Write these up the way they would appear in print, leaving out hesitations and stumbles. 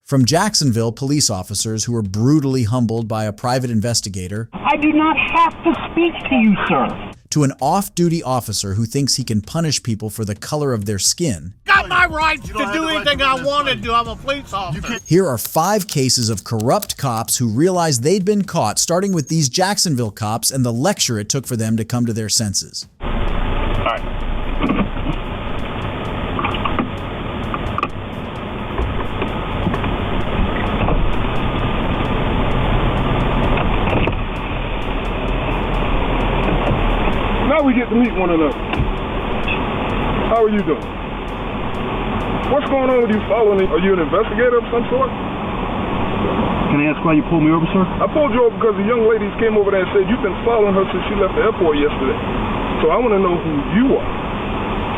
From Jacksonville, police officers who were brutally humbled by a private investigator. I do not have to speak to you, sir. To an off-duty officer who thinks he can punish people for the color of their skin. Got my rights to do anything I want to do. I'm a police officer. Here are 5 cases of corrupt cops who realized they'd been caught, starting with these Jacksonville cops and the lecture it took for them to come to their senses. All right. Now we get to meet one another. How are you doing? What's going on with you following me? Are you an investigator of some sort? Can I ask why you pulled me over, sir? I pulled you over because the young ladies came over there and said you've been following her since she left the airport yesterday. So I want to know who you are.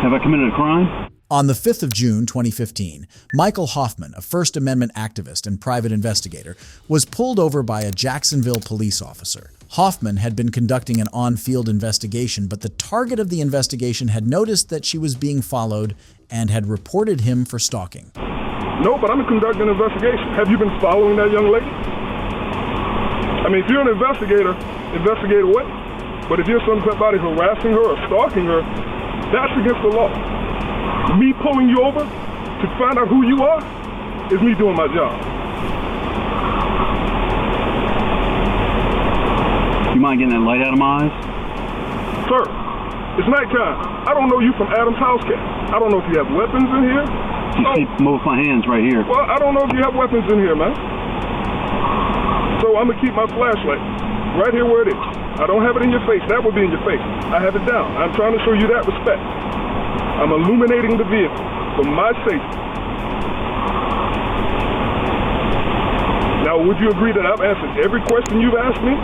Have I committed a crime? On the 5th of June, 2015, Michael Hoffman, a First Amendment activist and private investigator, was pulled over by a Jacksonville police officer. Hoffman had been conducting an on-field investigation, but the target of the investigation had noticed that she was being followed and had reported him for stalking. No, but I'm conducting an investigation. Have you been following that young lady? I mean, if you're an investigator, investigate away. But if you're somebody harassing her or stalking her, that's against the law. Me pulling you over to find out who you are is me doing my job. You mind getting that light out of my eyes? Sir, it's nighttime. I don't know you from Adam's house cat. I don't know if you have weapons in here. You see both my hands right here. Well, I don't know if you have weapons in here, man. So I'm gonna keep my flashlight right here where it is. I don't have it in your face. That would be in your face. I have it down. I'm trying to show you that respect. I'm illuminating the vehicle for my safety. Now, would you agree that I've answered every question you've asked me?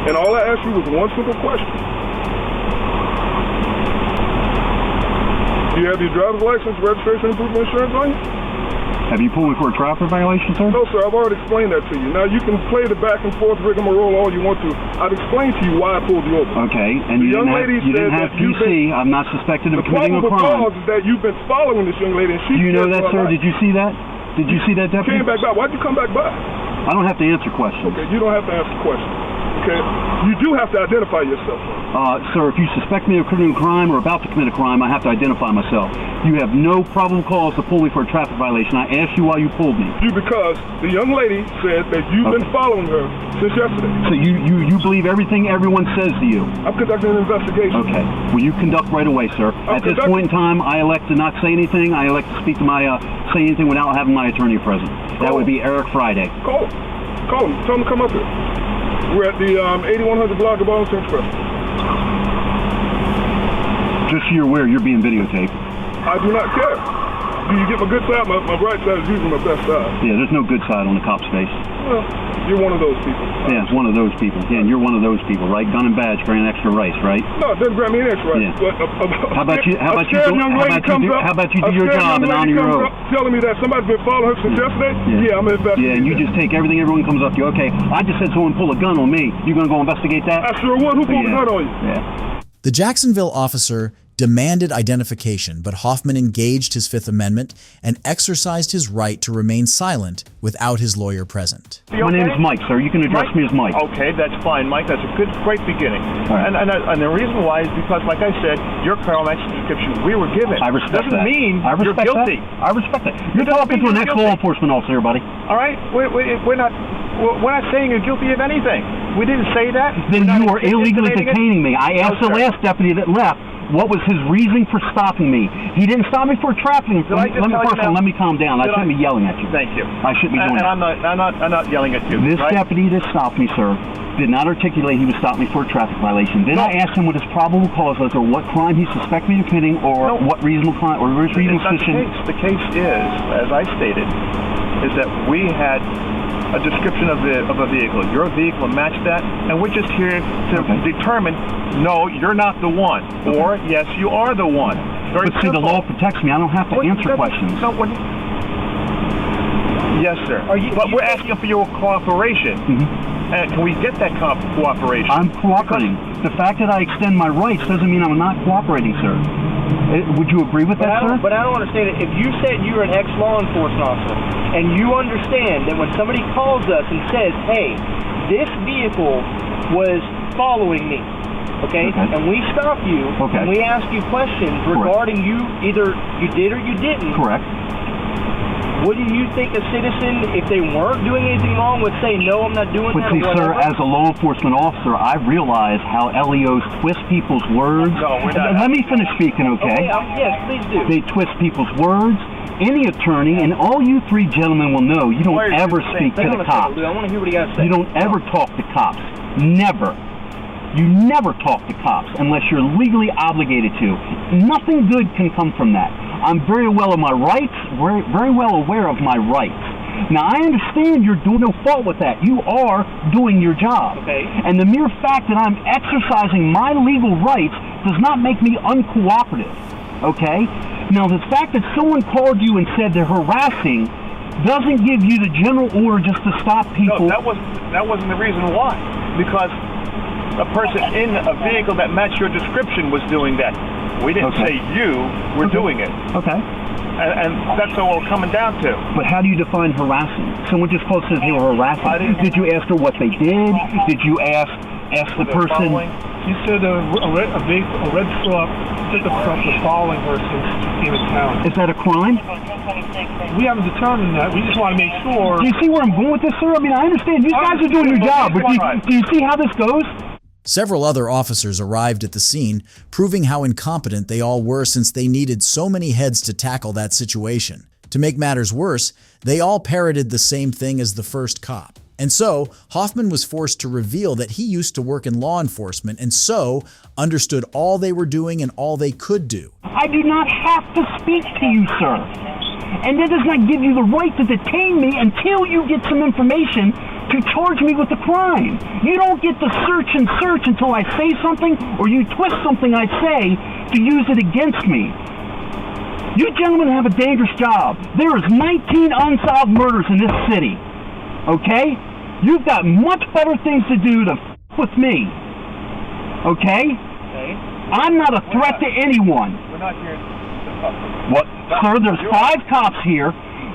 And all I asked you was one simple question. Do you have your driver's license, registration, and proof of insurance on you? Have you pulled me for a traffic violation, sir? No, sir. I've already explained that to you. Now, you can play the back and forth rigmarole all you want to. I've explained to you why I pulled you over. Okay, and you didn't have PC. I'm not suspected of committing a crime. The probable cause is that you've been following this young lady, and she... Do you know that, sir? Did you see that? Did you see that, deputy? Came back by. Why'd you come back by? I don't have to answer questions. Okay, you don't have to answer questions. Okay? You do have to identify yourself. Sir, if you suspect me of committing a crime or about to commit a crime, I have to identify myself. You have no probable cause to pull me for a traffic violation. I asked you why you pulled me. Because the young lady said that you've been following her since yesterday. So you believe everything everyone says to you? I'm conducting an investigation. Okay. Will you conduct right away, sir? At this point in time, I elect to not say anything. I elect to speak to say anything without having my attorney present. That would be Eric Friday. Call him. Call him. Tell him to come up here. We're at the 8100 block of Arlington Express. Just so you're aware, you're being videotaped. I do not care. Do you get my good side? My right side is usually my best side. Yeah, there's no good side on the cop's face. Well, you're one of those people. Yeah, one of those people. Yeah, and you're one of those people, right? Gun and badge grant extra rights, right? No, it doesn't grant me an extra right. Yeah. How about you do your job and honor your oath? Telling me that somebody's been following her since yesterday? Yeah, I'm investigating. Yeah, and you just take everything everyone comes up to you. Okay, I just said someone pull a gun on me. You gonna go investigate that? I sure would. Who pulled a gun on you? Yeah. The Jacksonville officer demanded identification, but Hoffman engaged his Fifth Amendment and exercised his right to remain silent without his lawyer present. My name is Mike, sir. You can address me as Mike. Okay, that's fine, Mike. That's a great beginning. Right. And the reason why is because, like I said, your criminal action description we were given. I respect doesn't that. mean I respect you're guilty. That. I respect that. You're talking to an ex-law enforcement officer, buddy. All right, we're not saying you're guilty of anything. We didn't say that. Then you are illegally detaining me. I asked the last deputy that left what was his reasoning for stopping me. He didn't stop me for trafficking. Let me calm down. I shouldn't be yelling at you. Thank you. I shouldn't be doing that. I'm not yelling at you. This deputy that stopped me, sir, did not articulate he would stop me for a traffic violation. Then I asked him what his probable cause was, or what crime he suspected me of committing, or what reasonable crime, or reasonable suspicion. The case is, as I stated, is that we had a description of a vehicle. Your vehicle matched that, and we're just here to determine, no, you're not the one, or yes, you are the one. Very but see, the law protects me. I don't have to answer questions. Yes, sir. But we're asking for your cooperation. And can we get that cooperation? I'm cooperating. The fact that I extend my rights doesn't mean I'm not cooperating, sir. Would you agree with that, sir? But I don't understand it. If you said you're an ex-law enforcement officer, and you understand that when somebody calls us and says, hey, this vehicle was following me, okay? And we stop you, and we ask you questions regarding you, either you did or you didn't. Correct. What do you think a citizen, if they weren't doing anything wrong, would say, no, I'm not doing that? But see, sir, as a law enforcement officer, I realize how LEOs twist people's words. No, we're not. Let me finish speaking, okay? Yes, please do. They twist people's words. Any attorney, and all you three gentlemen will know, you don't ever speak to the cops. I want to hear what he got to say. You don't ever talk to cops. Never. You never talk to cops unless you're legally obligated to. Nothing good can come from that. I'm very well of my rights, very well aware of my rights. Now, I understand you're doing no fault with that. You are doing your job. Okay. And the mere fact that I'm exercising my legal rights does not make me uncooperative. Okay? Now, the fact that someone called you and said they're harassing doesn't give you the general order just to stop people. No, that wasn't the reason why. Because a person in a vehicle that matched your description was doing that. We didn't say you were doing it. Okay. And that's what we're coming down to. But how do you define harassing? Someone just called said they were harassing. Did you ask her what they did? Did you ask the person? You said a red pickup truck was following her since she came to town. Is that a crime? We haven't determined that. We just want to make sure. Do you see where I'm going with this, sir? I mean, I understand. You guys are doing your job, but do you see how this goes? Several other officers arrived at the scene, proving how incompetent they all were since they needed so many heads to tackle that situation. To make matters worse, they all parroted the same thing as the first cop. And so, Hoffman was forced to reveal that he used to work in law enforcement and so understood all they were doing and all they could do. I do not have to speak to you, sir. And that does not give you the right to detain me until you get some information to charge me with a crime. You don't get to search until I say something or you twist something I say to use it against me. You gentlemen have a dangerous job. There is 19 unsolved murders in this city. Okay? You've got much better things to do to f with me. Okay? I'm not a threat to anyone. We're not here. What? Sir, there's 5 cops here.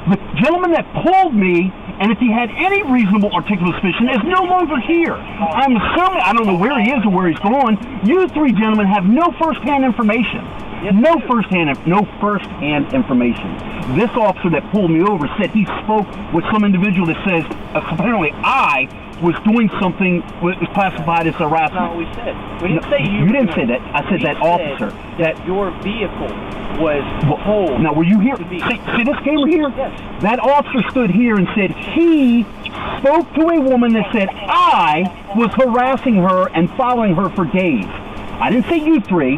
The gentleman that pulled me, and if he had any reasonable articulable suspicion, is no longer here. I'm assuming, I don't know where he is or where he's gone. You 3 gentlemen have no first-hand information. No first-hand information. This officer that pulled me over said he spoke with some individual that says apparently I was doing something was classified as harassment. That's not what we said. We didn't say you. You didn't say that. I said that officer. That your vehicle was told. Now, were you here? See this camera here? Yes. That officer stood here and said he spoke to a woman that said I was harassing her and following her for days. I didn't say you 3.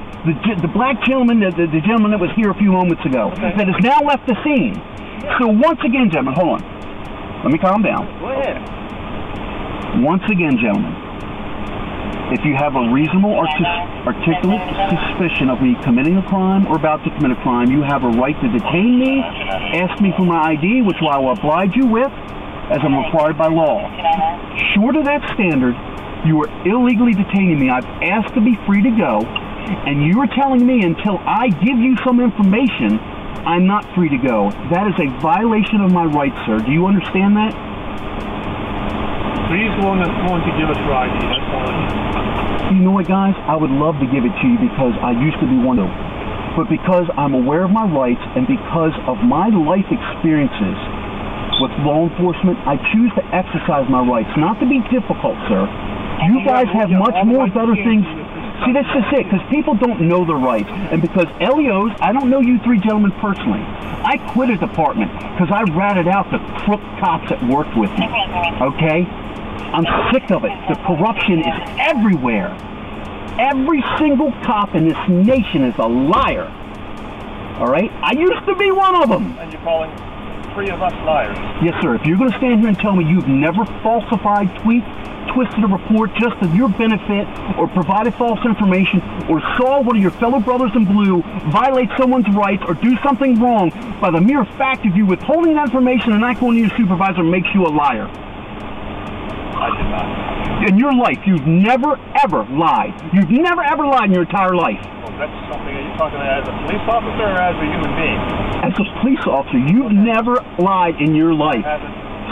The black gentleman, the gentleman that was here a few moments ago, that has now left the scene. So once again, gentlemen, hold on. Let me calm down. Go ahead. Once again, gentlemen, if you have a reasonable articulate suspicion of me committing a crime or about to commit a crime, you have a right to detain me, ask me for my ID, which I will oblige you with, as I'm required by law. Short of that standard, you are illegally detaining me. I've asked to be free to go, and you are telling me until I give you some information, I'm not free to go. That is a violation of my rights, sir. Do you understand that? He's the one that's going to give us your ID. That's all. You know what, guys? I would love to give it to you because I used to be one of them. But because I'm aware of my rights and because of my life experiences with law enforcement, I choose to exercise my rights. Not to be difficult, sir. You guys have much more better things. See, that's just it, because people don't know their rights. And because LEOs, I don't know you 3 gentlemen personally. I quit a department because I ratted out the crook cops that worked with me. Okay? I'm sick of it. The corruption is everywhere. Every single cop in this nation is a liar. All right? I used to be one of them. And you're calling 3 of us liars. Yes, sir. If you're going to stand here and tell me you've never falsified, twisted a report just for your benefit, or provided false information, or saw one of your fellow brothers in blue violate someone's rights or do something wrong, by the mere fact of you withholding that information and not going to your supervisor makes you a liar. I did not. In your life, you've never, ever lied. You've never, ever lied in your entire life. Well, that's something. Are you talking as a police officer or as a human being? As a police officer, you've never lied in your life.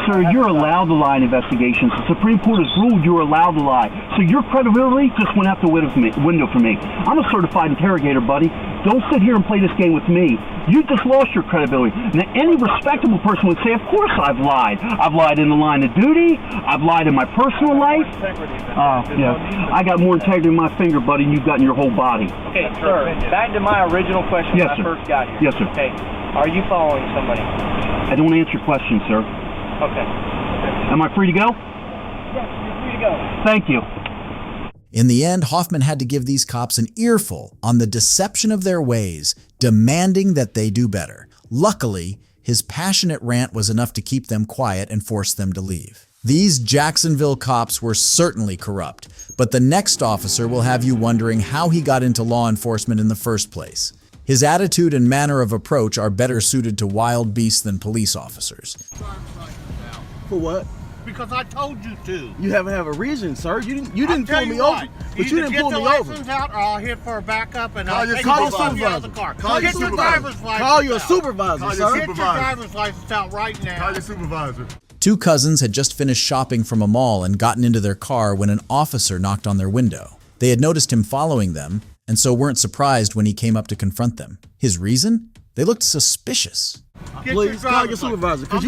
Sir, you're allowed to lie in investigations. The Supreme Court has ruled you're allowed to lie. So your credibility just went out the window for me. I'm a certified interrogator, buddy. Don't sit here and play this game with me. You just lost your credibility. Now, any respectable person would say, of course I've lied. I've lied in the line of duty. I've lied in my personal life. Yeah. I got more integrity in my finger, buddy, than you've got in your whole body. Okay, sir, back to my original question when I first got here. Yes, sir. Okay, are you following somebody? I don't answer your question, sir. Okay. Am I free to go? Yes, you're free to go. Thank you. In the end, Hoffman had to give these cops an earful on the deception of their ways, demanding that they do better. Luckily, his passionate rant was enough to keep them quiet and force them to leave. These Jacksonville cops were certainly corrupt, but the next officer will have you wondering how he got into law enforcement in the first place. His attitude and manner of approach are better suited to wild beasts than police officers. For what? Because I told you to. You haven't have a reason, sir. You didn't pull me over. But you didn't pull me over. Get the license out, or I'll hit for a backup, and I'll take you out of the car. Get your driver's license. Call your supervisor, sir. Get your driver's license out right now. Call your supervisor. Two cousins had just finished shopping from a mall and gotten into their car when an officer knocked on their window. They had noticed him following them, and so weren't surprised when he came up to confront them. His reason? They looked suspicious. Please call your supervisor, because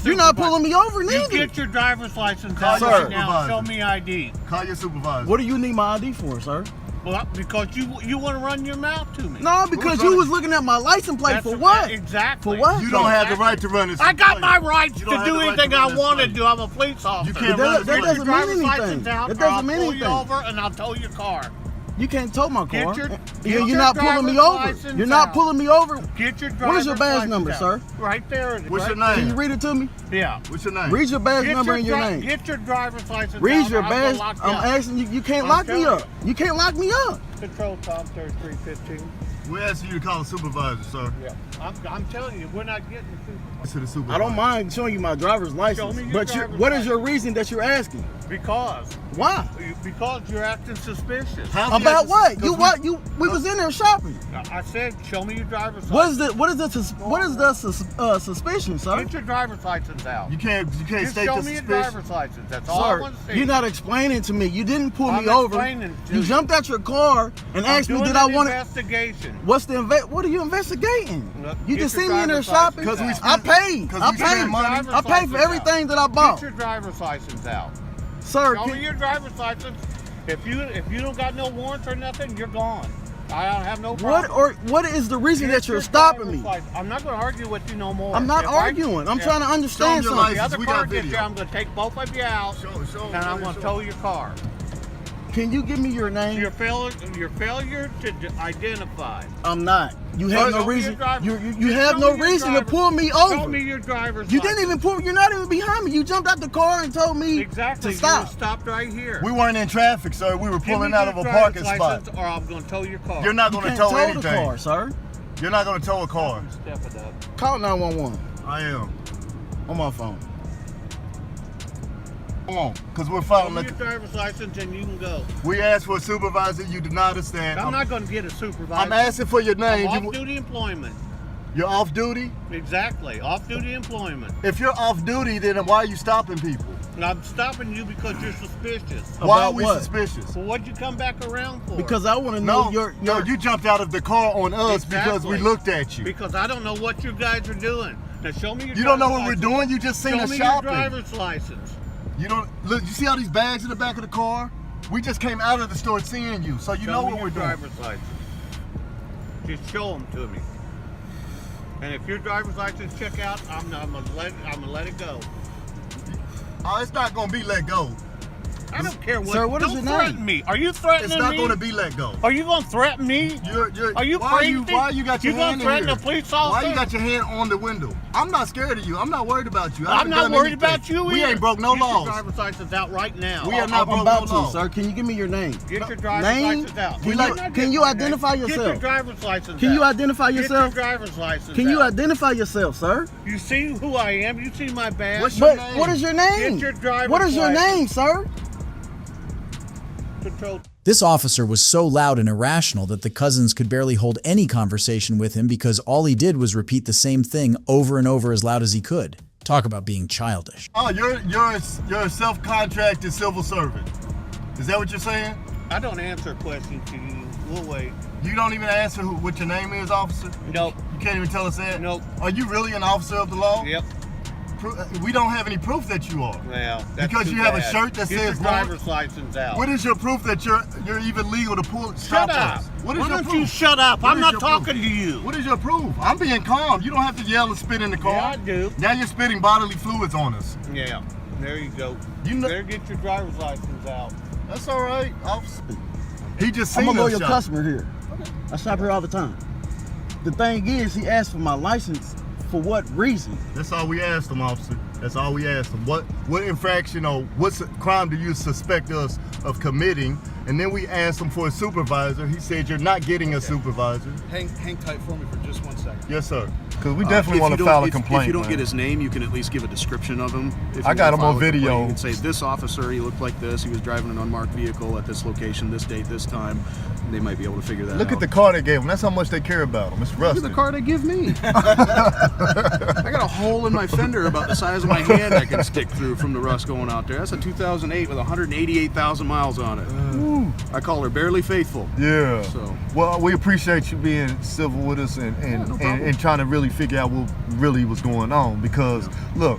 you're not pulling me over neither. You get your driver's license out right now. Show me ID. Call your supervisor. What do you need my ID for, sir? Well, because you want to run your mouth to me. No, because you was looking at my license plate. For what? Exactly. For what? You don't have the right to run this. I got my rights to do anything I want to do. I'm a police officer. You can't run that doesn't mean anything. That doesn't mean anything. I'll pull you over and I'll tow your car. You can't tow my car. You're not pulling me over. You're not pulling me over. Get your driver's What is your badge number, out. sir? Right there. What's your name? Can you read it to me? Yeah. What's your name? Read your badge number and your name. Get your driver's license Read out, your badge. I'm asking you. You can't lock me up. You can't lock me up. Control Tom 3315. We're asking you to call a supervisor, sir. Yeah. I'm telling you, we're not getting the supervisor. To the supervisor. I don't mind showing you my driver's license. Show me your but driver's what is your reason that you're asking? Because. Why? Because you're acting suspicious. About what? We was in there shopping. I said, show me your driver's license. What is the suspicion, sir? Get your driver's license out. You can't Just state show the me your suspicion. driver's license. That's all I want to see. You're not explaining to me. You didn't pull me I'm over. explaining to You you. jumped out your car and asked me, did I want to? Investigation. What are you investigating? Look, You get just your seen me in there driver's shopping. license I out. paid. I paid for everything that I bought. Get your driver's license out. Sir, Show me your driver's license. If you don't got no warrants or nothing, you're gone. I don't have no problem. what is the reason Get that you're your stopping driver's me? license. I'm not going to argue with you no more. I'm not If arguing. I'm trying to understand Show 'em your something. The other We car got gets you, video. I'm going to take both of you out, and I'm going to tow your car. Can you give me your name? Your failure to identify. I'm not. You have no Show me reason. your driver- You have show no me your reason to driver- pull me Show over. me your driver's You license. didn't even pull. You're not even behind me. You jumped out the car and told me Exactly. to stop. You stopped right here. We weren't in traffic, sir. We were Give me pulling out your of a driver's parking spot. license Or I'm going to tow your car. You're not You going to can't tow tow anything. the car, sir. You're not going to tow a car. Step it up. Call 911 I am. on my phone. Come on, because we're Show following me your the... driver's license and you can go. We asked for a supervisor. You did not understand. I'm not going to get a supervisor. I'm asking for your name. I'm off-duty employment. You're off duty? Exactly. Off-duty employment. If you're off duty, then why are you stopping people? And I'm stopping you because you're suspicious. Why About are we what? suspicious? Well, what'd you come back around for? Because I want to know No, you jumped out of the car on us because we Exactly. looked at you. Because I don't know what you guys are doing. Now show me your You don't know driver's what we're license. doing? You just seen Show us me shopping. your driver's license. You don't look. You see all these bags in the back of the car? We just came out of the store seeing you, so you Show know me what your we're doing. driver's license. Just show them to me. And if your driver's license check out, I'm gonna let it go. Oh, it's not gonna be let go. I don't care what. Sir, what is your name? Threaten me. Are you threatening me? It's not going to be let go. Are you going to threaten me? Are you crazy? Why you got your hand in here? You going to threaten a police officer? Why you got your hand on the window? I'm not scared of you. I'm not worried about you. I'm not worried about you either. We ain't broke no laws. Get your driver's license out right now. We are not broke about no laws. Sir, can you give me your name? Get your driver's license out. Can you identify yourself? Get your driver's license out. Can you identify yourself? Get your driver's license Can you out. identify yourself, sir? You see who I am. You see my badge. What's your name? What is your name? Get your driver's What is your name, sir? Control. This officer was so loud and irrational that the cousins could barely hold any conversation with him because all he did was repeat the same thing over and over as loud as he could. Talk about being childish. Oh, you're a self-contracted civil servant. Is that what you're saying? I don't answer questions to you. We'll wait. You don't even answer what your name is, officer? Nope. You can't even tell us that? Nope. Are you really an officer of the law? Yep. We don't have any proof that you are. Well, that's because too you have bad. a shirt that Get says your driver's license out. What is your proof that you're even legal to stop us? What is Why your don't proof? you shut up? What I'm is not your talking proof? to you. What is your proof? I'm being calm. You don't have to yell and spit in the car. Yeah, I do. Now you're spitting bodily fluids on us. Yeah, there you go. You better get your driver's license out. That's all right, officer. He just I'm seen a us loyal shop. customer here. I shop here all the time. The thing is, he asked for my license for what reason? That's all we asked him, officer. That's all we asked him. What infraction or what crime do you suspect us of committing? And then we asked him for a supervisor. He said, you're not getting a supervisor. Hang tight for me for just 1 second. Yes, sir. Because we definitely want to file a complaint. If you don't man. get his name, you can at least give a description of him. I got him on video. You can say, this officer, he looked like this. He was driving an unmarked vehicle at this location, this date, this time. They might be able to figure that out. Look at the car they gave him. That's how much they care about him. It's rusted. Look at the car they give me. I got a hole in my fender about the size of my hand I can stick through from the rust going out there. That's a 2008 with 188,000 miles on it. I call her barely faithful. Yeah. So. Well, we appreciate you being civil with us and trying to really figure out what really was going on because, look.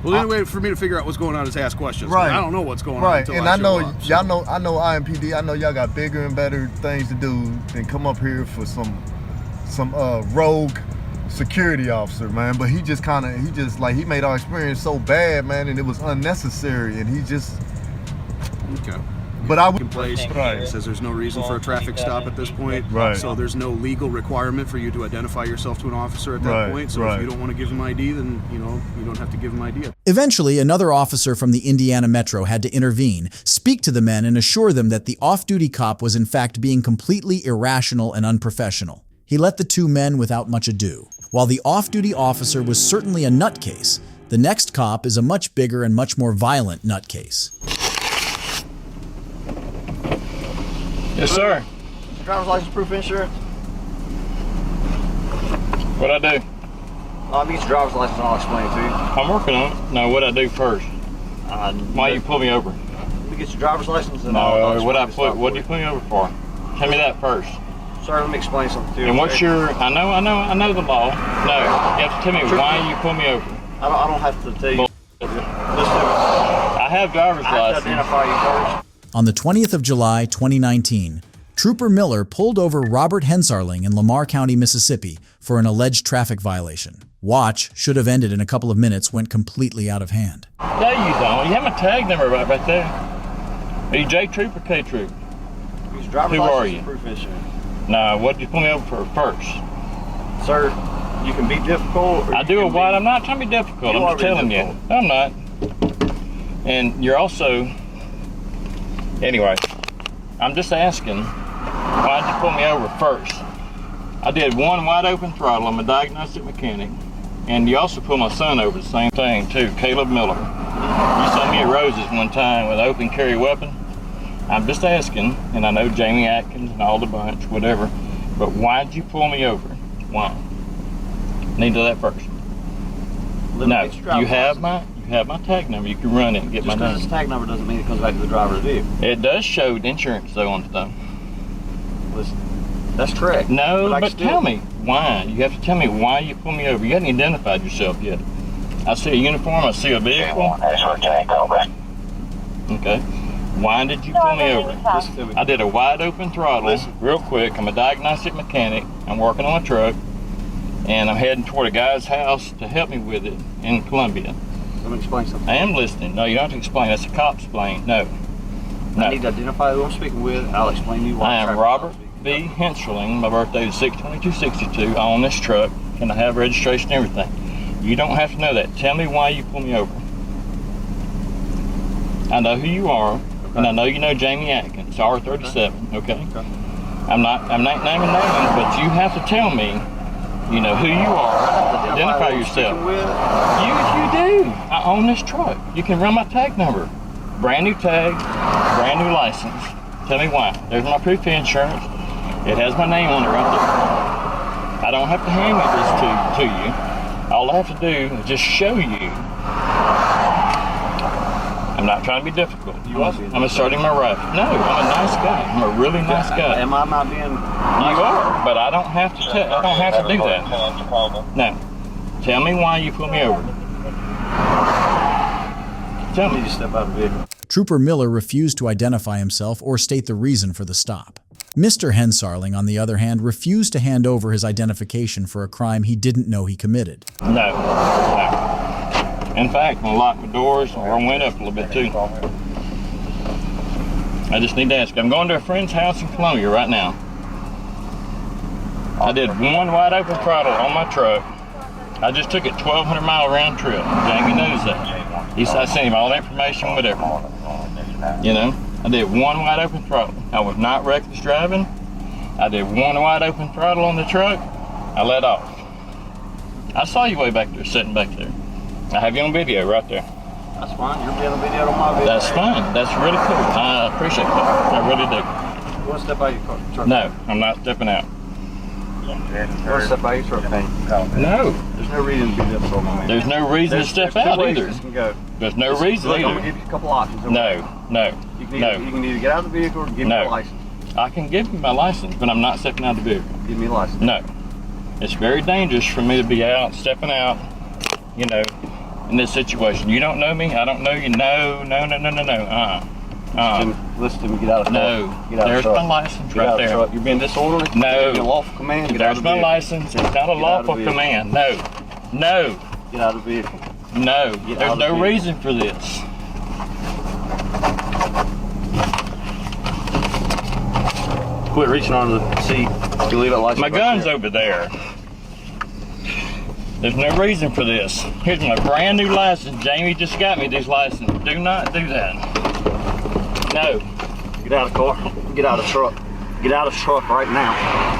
Well, the only way for me to figure out what's going on is ask questions. Right. I don't know what's going on right. until And I know show up, so. I know IMPD. I know y'all got bigger and better things to do than come up here for some rogue security officer, man. But he made our experience so bad, man, and it was unnecessary. And he just okay. But I would. In place. Right. It says there's no reason for a traffic stop at this point. Right. So there's no legal requirement for you to identify yourself to an officer at that point. So if you don't want to give him ID, then you don't have to give him ID. Eventually, another officer from the Indiana Metro had to intervene, speak to the men, and assure them that the off-duty cop was in fact being completely irrational and unprofessional. He let the two men without much ado. While the off-duty officer was certainly a nutcase, the next cop is a much bigger and much more violent nutcase. Yes, sir. Driver's license, proof of insurance. What'd I do? I'll get your driver's license and I'll explain it to you. I'm working on it. No, what'd I do first? Why you pull me over? Let me get your driver's license and no, I'll what did you pull me over for? Tell me that first. Sir, let me explain something to you. And what's your, I know the law. No, you have to tell me why you pull me over. I don't have to tell you. Listen to me. I have driver's license. I have to identify you first. On the 20th of July, 2019, Trooper Miller pulled over Robert Hensarling in Lamar County, Mississippi for an alleged traffic violation. Watch should have ended in a couple of minutes went completely out of hand. No, you don't. You have my tag number right there. Are you J Troop or K Troop? Who are you? Proof of insurance. No, what did you pull me over for first? Sir, you can be difficult. I do a what? I'm not trying to be difficult. I'm just telling you. No, I'm not. And you're also... Anyway, I'm just asking, why'd you pull me over first? I did one wide open throttle. I'm a diagnostic mechanic. And you also pulled my son over the same thing too, Caleb Miller. You saw me at Rose's one time with an open carry weapon. I'm just asking, and I know Jamie Atkins and all the bunch, whatever, but why'd you pull me over? Why? Need to know that first. No, you have my tag number. You can run it and get my name. Just because it's tag number doesn't mean it comes back to the driver's vehicle. It does show the insurance though on the thumb. Listen, that's correct. No, but tell me why. You have to tell me why you pull me over. You haven't identified yourself yet. I see a uniform. I see a vehicle. Okay. Why did you pull me over? I did a wide open throttle, real quick. I'm a diagnostic mechanic. I'm working on a truck, and I'm heading toward a guy's house to help me with it in Columbia. Let me explain something. I am listening. No, you don't have to explain. That's a cop's plane. No. I need to identify who I'm speaking with. I'll explain to you why. I am Robert B. Henschling. My birthday is 6/22/62. I own this truck, and I have registration and everything. You don't have to know that. Tell me why you pulled me over. I know who you are, and I know you know Jamie Atkins, R37. Okay. I'm not naming names, but you have to tell me, you know, who you are. Identify yourself. You do. I own this truck. You can run my tag number. Brand new tag, brand new license. Tell me why. There's my proof of insurance. It has my name on it right there. I don't have to hand this to you. All I have to do is just show you. I'm not trying to be difficult. I'm asserting my right. No, I'm a nice guy. I'm a really nice guy. Am I not being? You are, but I don't have to. I don't have to do that. No. Tell me why you pulled me over. Tell me. You step out of the vehicle. Trooper Miller refused to identify himself or state the reason for the stop. Mr. Hensarling, on the other hand, refused to hand over his identification for a crime he didn't know he committed. No. In fact, I'm gonna lock the doors or I went up a little bit too. I just need to ask. I'm going to a friend's house in Columbia right now. I did one wide open throttle on my truck. I just took a 1,200-mile round trip. Jamie knows that. I sent him all the information, whatever. You know, I did one wide open throttle. I was not reckless driving. I did one wide open throttle on the truck. I let off. I saw you way back there, sitting back there. I have you on video right there. That's fine. You're being on video on my video. That's fine. That's really cool. I appreciate that. I really do. You want to step out of your truck? No, I'm not stepping out. You want to step out of your truck, man? No. There's no reason to be difficult, my man. There's no reason to step out either. There's no reason Look, either. I'm going to give you a couple options. No. You can either get out of the vehicle or give me a license. I can give you my license, but I'm not stepping out of the vehicle. Give me a license. No. It's very dangerous for me to be out, stepping out, you know, in this situation. You don't know me, I don't know you. No. Listen to me, get out of the truck. No. Get out There's of the my license right there. You're being disorderly. No. You're a lawful command. Get There's out of the my vehicle. license. It's not a lawful command. No. Get out of the vehicle. No. There's no reason for this. Quit reaching on the seat. You leave that license. My gun's over there. There's no reason for this. Here's my brand new license. Jamie just got me this license. Do not do that. No. Get out of the car. Get out of the truck. Get out of the truck right now.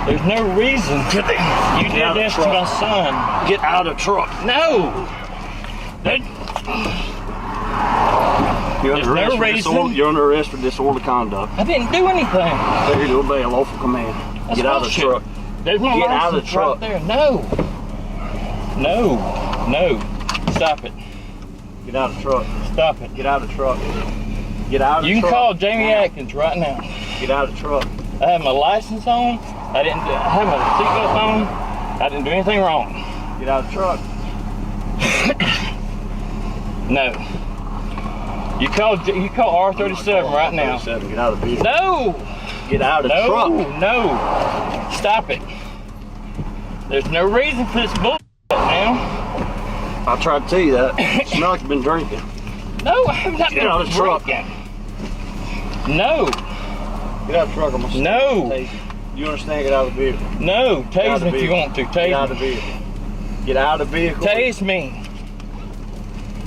There's no reason to this. You did this to my son. Get out of the truck. No. There's no reason. You're under arrest for disorderly conduct. I didn't do anything. Failure to obey a lawful command. That's Get out of the truck. There's my Get out of the license truck. right there. No. Stop it. Get out of the truck. Stop it. Get out of the truck. Get out of the truck. You can call Jamie Atkins right now. Get out of the truck. I have my license on. I have my seatbelt on. I didn't do anything wrong. Get out of the truck. No. You call R37 right now. Get out of the vehicle. No. Get out of the truck. No. Stop it. There's no reason for this bullshit now. I tried to tell you that. You smell like you've been drinking. No, I have not Get out of the truck. No. Get out of the truck. I'm gonna No. tase you. You understand? Get out of the vehicle. No. Tase me if you want to. Tase Get out of the vehicle. Get out of the vehicle. Tase me.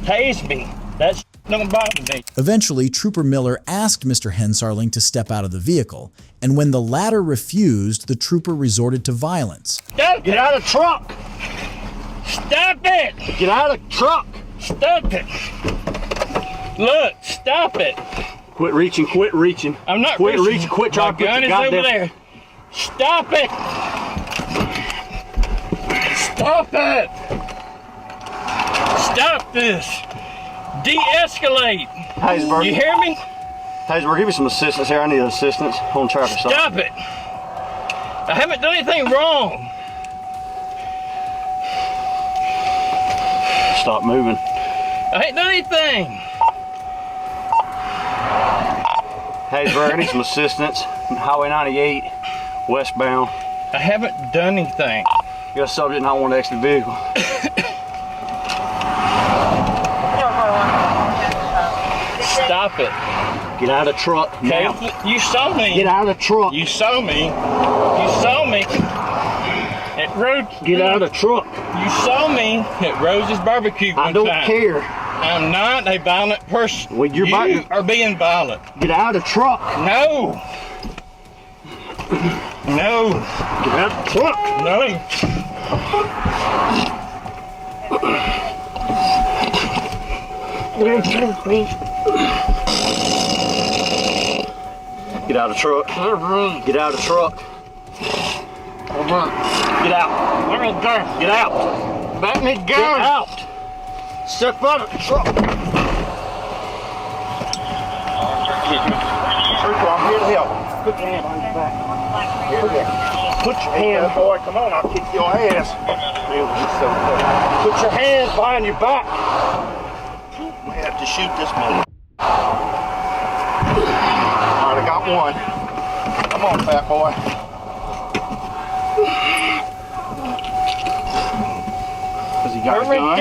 Tase me. That don't bother me. Eventually, Trooper Miller asked Mr. Hensarling to step out of the vehicle, and when the latter refused, the trooper resorted to violence. Stop Get out of the truck. Stop it. Get out of the truck. Stop it. Look, stop it. Quit reaching. Quit reaching. I'm not quit reaching. Quit trying My to put gun the is over goddamn... there. Stop it. Stop it. Stop this. De-escalate. Haysburg. You hear me? Haysburg, give me some assistance here. I need assistance on traffic stop. Stop it. I haven't done anything wrong. Stop moving. I ain't done anything. Haysburg, I need some assistance. Highway 98, westbound. I haven't done anything. You got a subject not want to exit the vehicle. Stop it. Get out of the truck now. You saw me. Get out of the truck. You saw me. You saw me. At Rose. Get out of the truck. You saw me at Rose's barbecue one I don't time. care. I'm not a violent person. Well, you are being violent. Get out of the truck. No. No. Get out of the truck. No. Get out of the truck. Get out of the truck. Get out. Let me go. Get out. Let me go. Get out. Step out of the truck. I'm here to help. Put your hand behind your back. Put your hand, boy. Come on, I'll kick your ass. Put your hands behind your back. We have to shoot this man. All right, I got one. Come on, fat boy. Does he got a gun?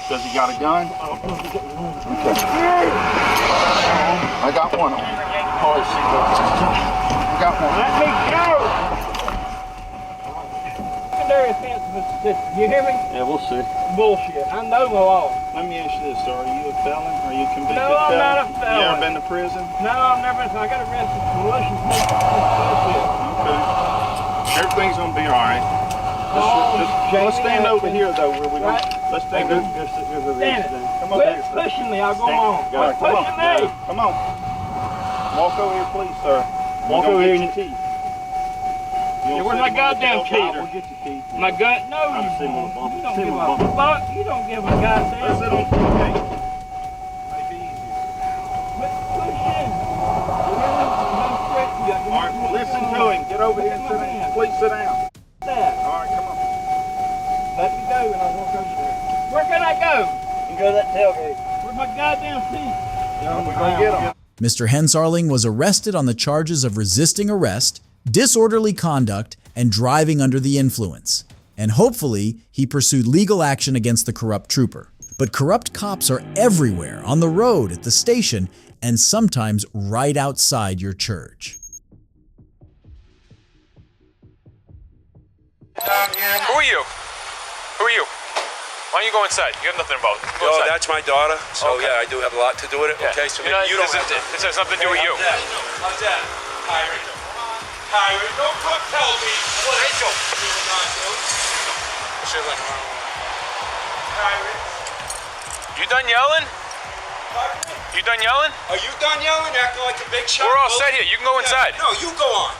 Does he got a gun? Okay. I got one. Oh, I got one. Let me go. Secondary offense of Mississippi. You hear me? Yeah, we'll see. Bullshit. I know the law. Let me ask you this, sir. Are you a felon? Are you a convicted No, I'm felon? not a felon. You ever been to prison? No, I've never. I got arrested for malicious bullshit. Okay. Everything's gonna be all right. Let's stand over here, though. Where we don't. Let's stand over. Come on. Quit pushing me. I'll go on. Quit pushing me. Come on. Walk over here, please, sir. Walk over here in your teeth. Where's my goddamn key? We'll get your teeth. My gun? No, you don't. You don't give a fuck. You don't give a goddamn. Let's sit on the gate. Quit pushing. All right, listen to him. Get over here and sit down. Please sit down. All right, come on. Let me go and I'll walk over there. Where can I go? You can go to that tailgate. Where's my goddamn teeth? We're going to get him. Mr. Hensarling was arrested on the charges of resisting arrest, disorderly conduct, and driving under the influence. And hopefully, he pursued legal action against the corrupt trooper. But corrupt cops are everywhere, on the road, at the station, and sometimes right outside your church. Who are you? Who are you? Why don't you go inside? You have nothing involved. Go inside. That's my daughter. So Okay. yeah, I do have a lot to do with it. Yeah. Okay, so You know, maybe you don't have to. This has nothing to do with you. How's that? Tyrant. Tyrant, don't come tell me what I don't do or not do. Tyrant. You done yelling? You done yelling? Are you done yelling? Acting like a big shot? We're all set here. You can go inside. No, you go on.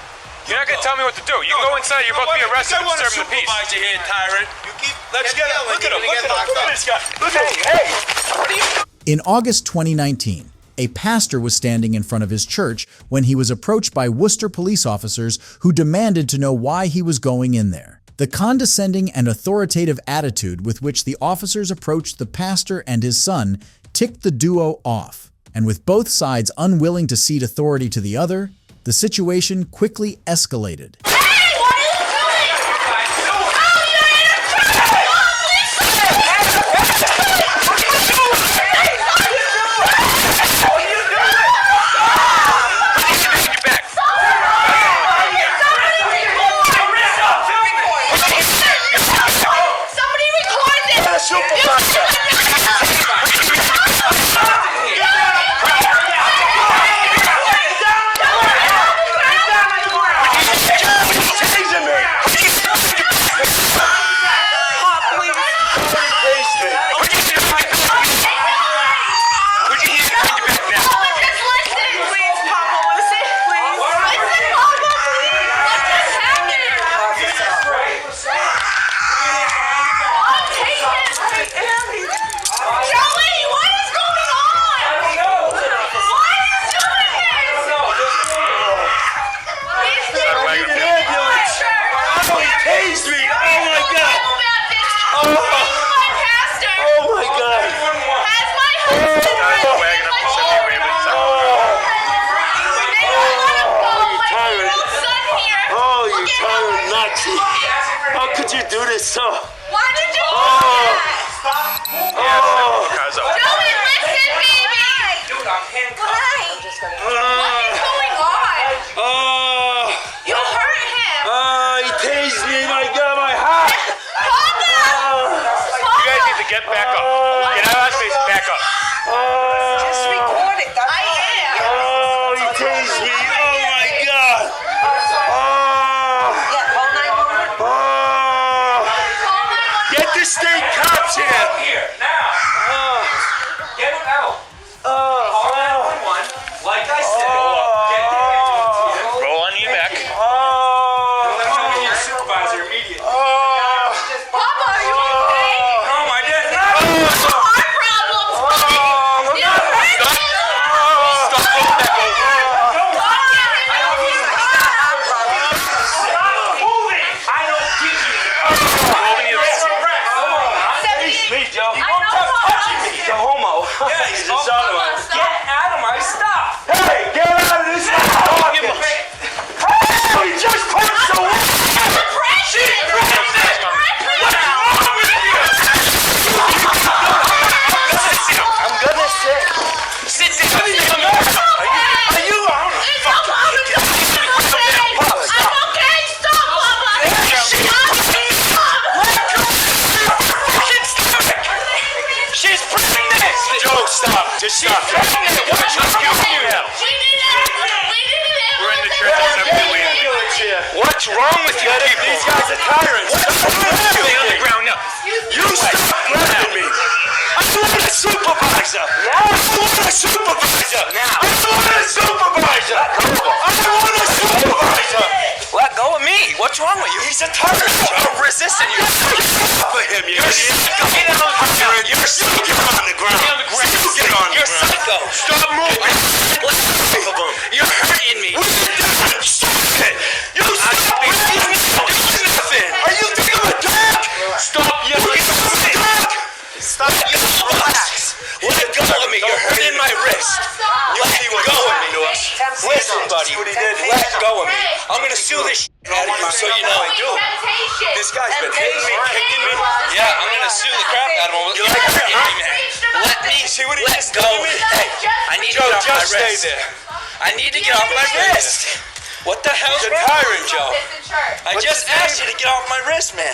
You're not going to tell me what to do. You can go inside. You're about to be arrested for disturbing the peace. I want to supervise you here, Tyrant. You keep. Let's get him. Look at him. Look at this guy. Look at him. Hey, what are you? In August 2019, a pastor was standing in front of his church when he was approached by Worcester police officers who demanded to know why he was going in there. The condescending and authoritative attitude with which the officers approached the pastor and his son ticked the duo off, and with both sides unwilling to cede authority to the other, the situation quickly escalated. How could you do this, sir? Why did you do that? Joey, listen, baby! Dude, I'm handcuffed. Why? Get back up. Get out of my face. Back up. Just record it. That's all. Oh, you tased me. Oh my God. Yeah, call 911. Get the state cops here. Here, now. Get him out. Call 911. Like I said, get the ambulance here. Roll on your back. Your supervisor immediately. Papa, are you okay? No, my dad. Heart problems, buddy. You hurt me. Stop rolling that over. I don't give you. Rolling your back. Me, Joe. You won't stop touching me. He's a homo. Yeah, he's a sodomite. Get out of my stuff. Hey, get out of this pocket. Hey, he just punched the wall. I'm gonna sit. Sit down. Are you on? She's pregnant. Joe, stop. Just stop. Watch us give you hell. We're in the church. What's wrong with you people? These guys are tyrants. Stay on the ground now. You stop grabbing me. I want a supervisor. I want a supervisor. Now. I want a supervisor. I want a supervisor. Let go of me. What's wrong with you? He's a tyrant. I'm resisting you. For him, you're psycho. Get on the ground. You're psycho. Get on the ground. Get on the ground. Get on the You're ground. psycho. Stop moving. You're hurting me. Stop it. You stop it. You're nothing. Are you thinking of a dog? Stop yelling. Stop. Relax. Let go of me. You're hurting my wrist. Let go of me. Listen, buddy. Let go of me. I'm gonna sue this out of you so you know I do. This guy's been hitting me, kicking me. Yeah, I'm gonna sue the crap out of him. You like hurting me, man. Let me see what he just did to me. Hey, I need to get off my wrist. Stay there. I need to get off my wrist. What the hell's wrong? You're tiring, Joe. I just asked you to get off my wrist, man.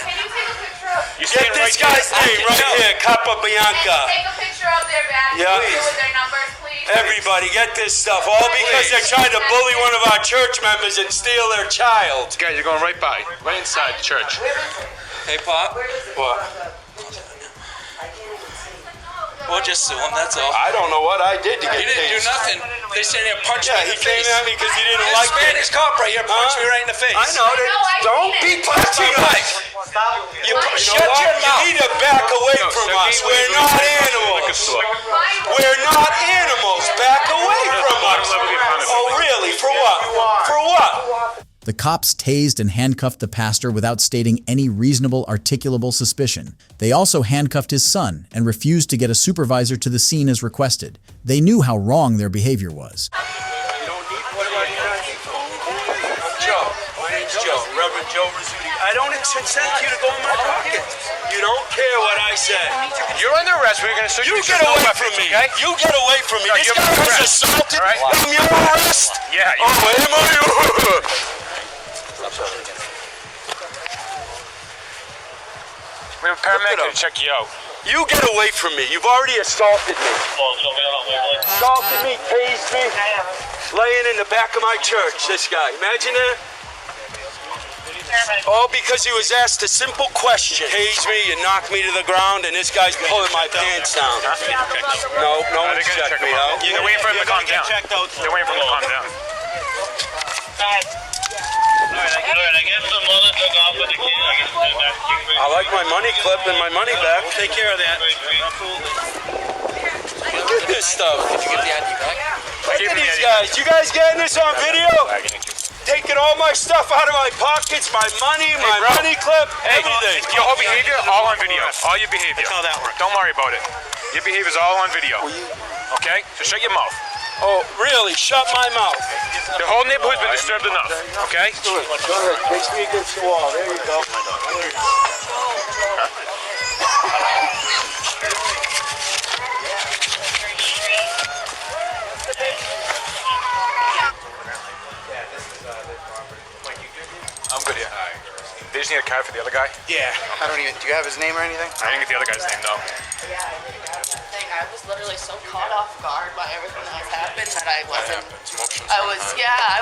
Get this guy's name right here, Capa Bianca. Take a picture of their badge. Yeah. With their numbers, please. Everybody, get this stuff. All because they're trying to bully one of our church members and steal their child. Guys, you're going right by. Right inside the church. Hey, Pop. What? We'll just sue him, that's all. I don't know what I did to get You didn't do tased. nothing. They said he punched me in the face. Yeah, he came at me because he didn't This like it. Spanish cop right here punched me right in the face. I know. Don't be punching us. Shut your mouth. You need to back away from us. We're not animals. We're not animals. Back away from us. Oh, really? For what? For what? The cops tased and handcuffed the pastor without stating any reasonable, articulable suspicion. They also handcuffed his son and refused to get a supervisor to the scene as requested. They knew how wrong their behavior was. Joe, my name's Joe, Reverend Joe Rizzuti. I don't consent you to go in my pocket. You don't care what I say. You're under arrest. We're going to sue you. You get away from me. Okay? You get away from me. No, This you're guy under was arrest. assaulted. All right? I'm your arrest. Yeah. Oh, am I? We have a paramedic to check you out. You get away from me. You've already assaulted me. Assaulted me, tased me, laying in the back of my church, this guy. Imagine that. All because he was asked a simple question. Tased me, you knocked me to the ground, and this guy's pulling my pants down. No one checked me out. They're waiting for him to calm down. They're waiting for him to calm down. I like my money clip and my money back. We'll take care of that. Look at this stuff. Did you get the ID back? Look at these guys. You guys getting this on video? Taking all my stuff out of my pockets, my money, my money clip, everything. Your whole behavior, all on video. All your behavior. That's how that works. Don't worry about it. Your behavior's all on video. Okay? So shut your mouth. Oh, really? Shut my mouth. The whole neighborhood's been disturbed enough. Okay? Go ahead. Face me against the wall. There you go. I'm good here. They just need a card for the other guy? Yeah. I don't even. Do you have his name or anything? I didn't get the other guy's name though. Yeah, I didn't have that thing. I was literally so caught off guard by everything that was happening that I wasn't. I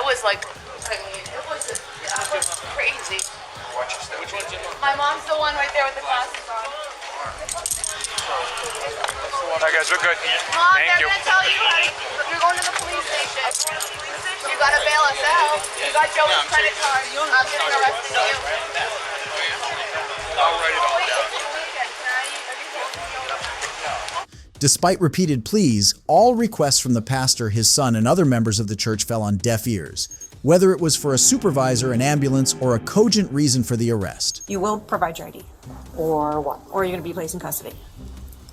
was like, I mean, it was crazy. Which one's your mom? My mom's the one right there with the glasses on. Alright guys, we're good. Mom, Thank they're you. gonna tell you you're going to the police station. You gotta bail us out. You got Joey's credit card. I'm getting arrested you. I'll write it all down. Despite repeated pleas, all requests from the pastor, his son, and other members of the church fell on deaf ears, whether it was for a supervisor, an ambulance, or a cogent reason for the arrest. You will provide your ID. Or what? Or you're going to be placed in custody.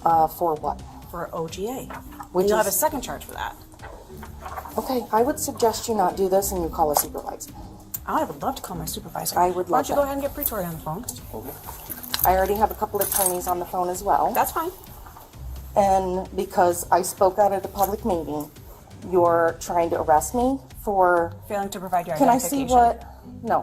For what? For OGA. Which You'll have a is- second charge for that. Okay, I would suggest you not do this and you call a supervisor. I would love to call my supervisor. I would Why love don't you go that. ahead and get Pretoria on the phone? I already have a couple of attorneys on the phone as well. That's fine. And because I spoke out at a public meeting, you're trying to arrest me for... Failing to provide your Can I identification. see what... No.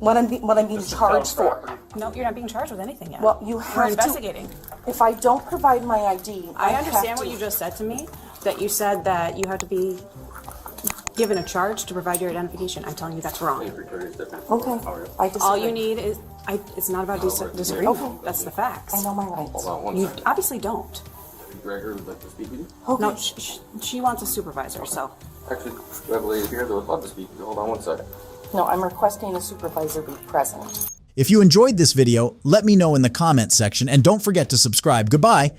What I'm being charged for. No, you're not being charged with anything yet. Well, you have We're to... investigating. If I don't provide my ID, I have understand to- what you just said to me, that you said that you have to be given a charge to provide your identification. I'm telling you that's wrong. Okay, I disagree. All you need is... it's not about disagreement. Okay. That's the facts. I know my rights. You obviously don't. Gregor would like to speak with you. Okay. No, she wants a supervisor, so... Actually, we have a lady here that would love to speak with you. Hold on one second. No, I'm requesting a supervisor be present. If you enjoyed this video, let me know in the comments section, and don't forget to subscribe. Goodbye.